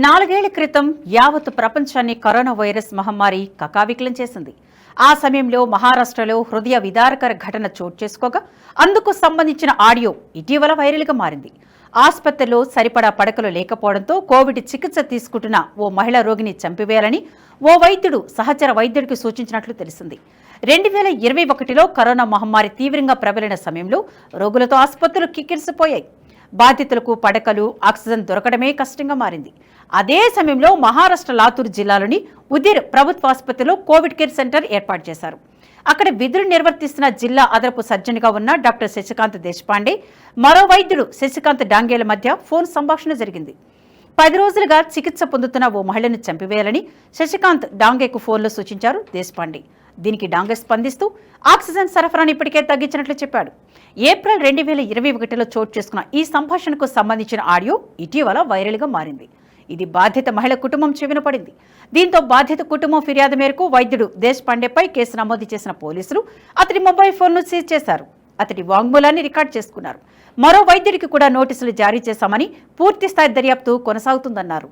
4 ఏళ్ల క్రితం యావత్ ప్రపంచాన్ని కరోనా వైరస్ మహమ్మారి కకావికలం చేసింది. ఆ సమయంలో మహారాష్ట్రలో హృదయ విదారకర ఘటన చోటు చేసుకోగా అందుకు సంబంధించిన ఆడియో ఇటీవల వైరల్గా మారింది. ఆసుపత్రిలో సరిపడా పడకలు లేకపోవడంతో కోవిడ్ చికిత్స తీసుకుంటున్న ఓ మహిళా రోగిని చంపివేయాలని ఓ వైద్యుడు సహచర వైద్యుడికి సూచించినట్లు తెలిసింది. 2021లో కరోనా మహమ్మారి తీవ్రంగా ప్రబలిన సమయంలో రోగులతో ఆసుపత్రులు కిక్కిరిసిపోయాయి. బాధితులకు పడకలు, ఆక్సిజన్ దొరకడమే కష్టంగా మారింది. అదే సమయంలో మహారాష్ట్ర లాతూర్ జిల్లాలోని ఉదిర్ ప్రభుత్వ ఆసుపత్రిలో కోవిడ్ కేర్ సెంటర్ ఏర్పాటు చేశారు. అక్కడ విధులు నిర్వర్తిస్తున్న జిల్లా అదనపు సర్జన్గా ఉన్న డాక్టర్ శశికాంత్ దేశపాండే, మరో వైద్యుడు శశికాంత్ డాంగేల మధ్య ఫోన్ సంభాషణ జరిగింది. 10 రోజులుగా చికిత్స పొందుతున్న ఓ మహిళను చంపివేయాలని శశికాంత్ డాంగేకు ఫోన్లో సూచించారు దేశపాండే. దీనికి డాంగే స్పందిస్తూ ఆక్సిజన్ సరఫరాను ఇప్పటికే తగ్గించినట్లు చెప్పాడు. ఏప్రిల్ 2021లో చోటు చేసుకున్న ఈ సంభాషణకు సంబంధించిన ఆడియో ఇటీవల వైరల్గా మారింది. ఇది బాధిత మహిళ కుటుంబం చెవిన పడింది. దీంతో బాధిత కుటుంబం ఫిర్యాదు మేరకు వైద్యుడు దేశపాండేపై కేసు నమోదు చేసిన పోలీసులు అతడి మొబైల్ ఫోన్ను సీజ్ చేశారు. అతడి వాంగ్మూలాన్ని రికార్డు చేసుకున్నారు. మరో వైద్యుడికి కూడా నోటీసులు జారీ చేశామని, పూర్తిస్థాయి దర్యాప్తు కొనసాగుతుందన్నారు.